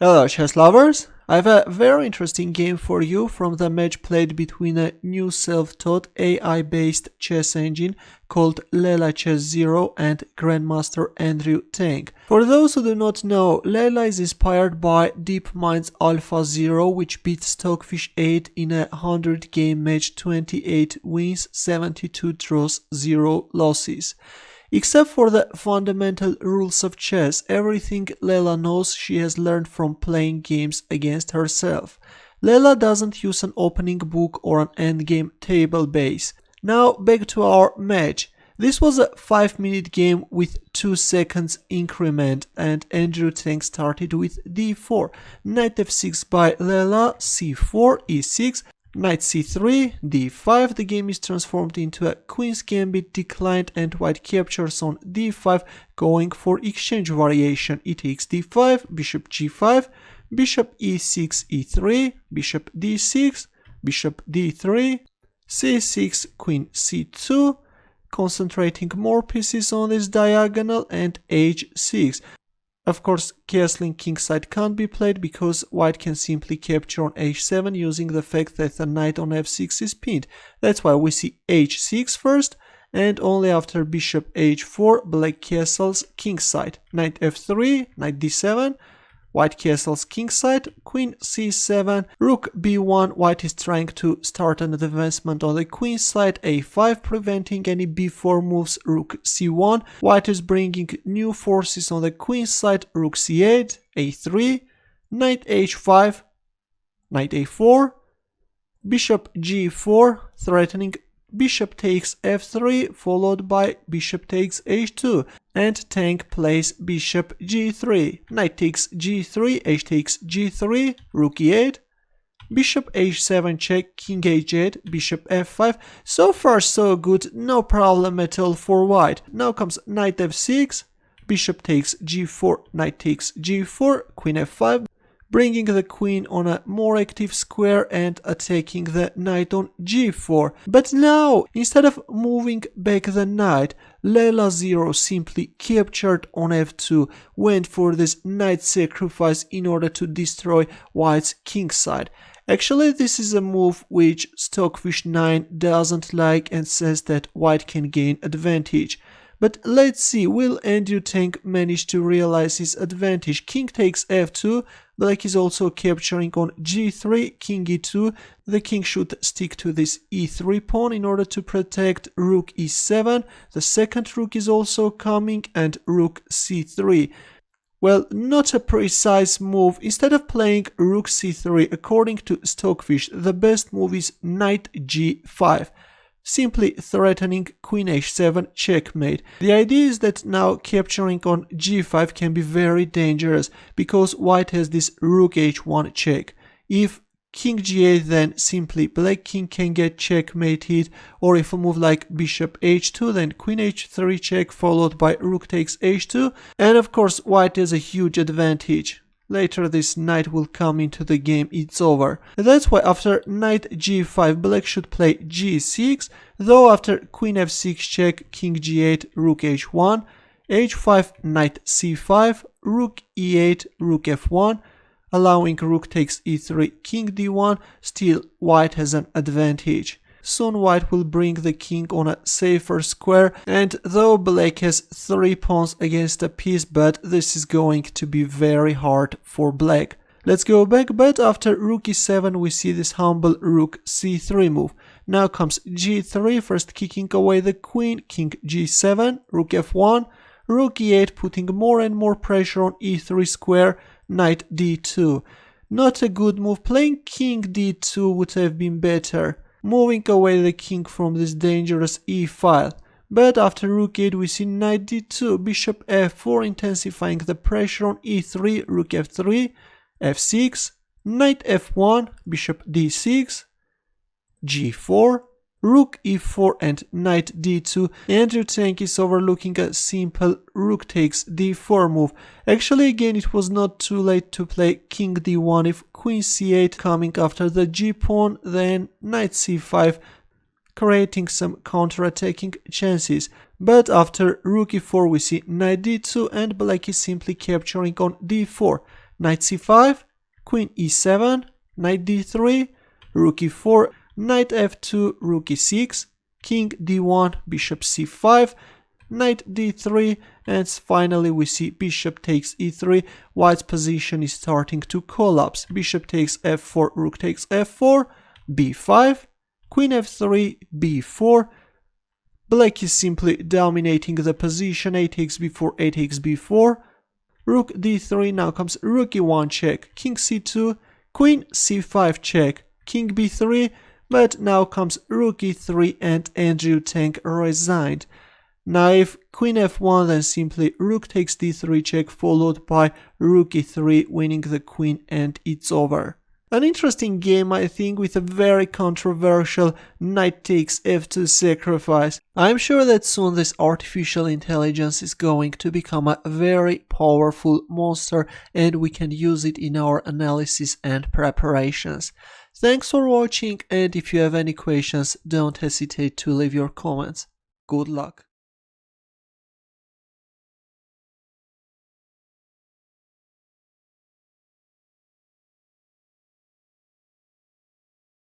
Hello chess lovers! I have a very interesting game for you from the match played between a new self-taught AI-based chess engine called LeelaChessOfficial and Grandmaster Andrew Tang. For those who do not know, Leela is inspired by DeepMind's Alpha Zero, which beat Stockfish 8 in a 100-game match, 28 wins, 72 draws, 0 losses. Except for the fundamental rules of chess, everything Leela knows she has learned from playing games against herself. Leela doesn't use an opening book or an endgame table base. Now back to our match. This was a 5-minute game with 2 seconds increment, and Andrew Tang started with d4, knight f6 by Leela, c4, e6, knight c3, d5, the game is transformed into a queen's gambit declined and white captures on d5, going for exchange variation. It takes d5, bishop g5, bishop e6, e3, bishop d6, bishop d3, c6, queen c2, concentrating more pieces on this diagonal, and h6. Of course, castling kingside can't be played because white can simply capture on h7 using the fact that the knight on f6 is pinned. That's why we see h6 first, and only after bishop h4 black castles kingside. Knight f3, knight d7, white castles kingside, queen c7, rook b1, white is trying to start an advancement on the queen side, a5, preventing any b4 moves, rook c1, white is bringing new forces on the queen side, rook c8, a3, knight h5, knight a4, bishop g4, threatening bishop takes f3, followed by bishop takes h2, and Tang plays bishop g3, knight takes g3, h takes g3, rook e8, bishop h7 check, king h8, bishop f5. So far so good, no problem at all for white. Now comes knight f6, bishop takes g4, knight takes g4, queen f5, bringing the queen on a more active square and attacking the knight on g4. But now, instead of moving back the knight, Leela Zero simply captured on f2, went for this knight sacrifice in order to destroy white's kingside. Actually, this is a move which Stockfish 9 doesn't like and says that white can gain advantage. But let's see, will Andrew Tang manage to realize his advantage? King takes f2, black is also capturing on g3, king e2, the king should stick to this e3 pawn in order to protect rook e7, the second rook is also coming, and rook c3. Well, not a precise move. Instead of playing rook c3, according to Stockfish, the best move is knight g5. Simply threatening queen h7 checkmate. The idea is that now capturing on g5 can be very dangerous because white has this rook h1 check. If king g8, then simply black king can get checkmated, or if a move like bishop h2, then queen h3 check followed by rook takes h2, and of course white has a huge advantage. Later this knight will come into the game, it's over. That's why after knight g5 black should play g6, though after queen f6 check, king g8, rook h1, h5, knight c5, rook e8, rook f1, allowing rook takes e3, king d1, still white has an advantage. Soon white will bring the king on a safer square, and though black has 3 pawns against a piece, but this is going to be very hard for black. Let's go back, but after rook e7 we see this humble rook c3 move. Now comes g3, first kicking away the queen, king g7, rook f1, rook e8, putting more and more pressure on e3 square, knight d2. Not a good move, playing king d2 would have been better, moving away the king from this dangerous e-file. But after rook 8 we see knight d2, bishop f4, intensifying the pressure on e3, rook f3, f6, knight f1, bishop d6, g4, rook e4 and knight d2. Andrew Tang is overlooking a simple rook takes d4 move. Actually, again, it was not too late to play king d1 if queen c8 coming after the g pawn, then knight c5, creating some counter-attacking chances. But after rook e4 we see knight d2 and black is simply capturing on d4. knight c5, queen e7, knight d3, rook e4, knight f2, rook e6, king d1, bishop c5, knight d3, and finally we see bishop takes e3. White's position is starting to collapse. Bishop takes f4, rook takes f4, b5, queen f3, b4. Black is simply dominating the position. A takes b4, a takes b4, rook d3. Now comes rook e1 check, king c2, queen c5 check, king b3, but now comes rook e3 and Andrew Tang resigned. Now if queen f1, then simply rook takes d3 check followed by rook e3, winning the queen, and it's over. An interesting game, I think, with a very controversial knight takes f2 sacrifice. I'm sure that soon this artificial intelligence is going to become a very powerful monster and we can use it in our analysis and preparations. Thanks for watching, and if you have any questions, don't hesitate to leave your comments. Good luck.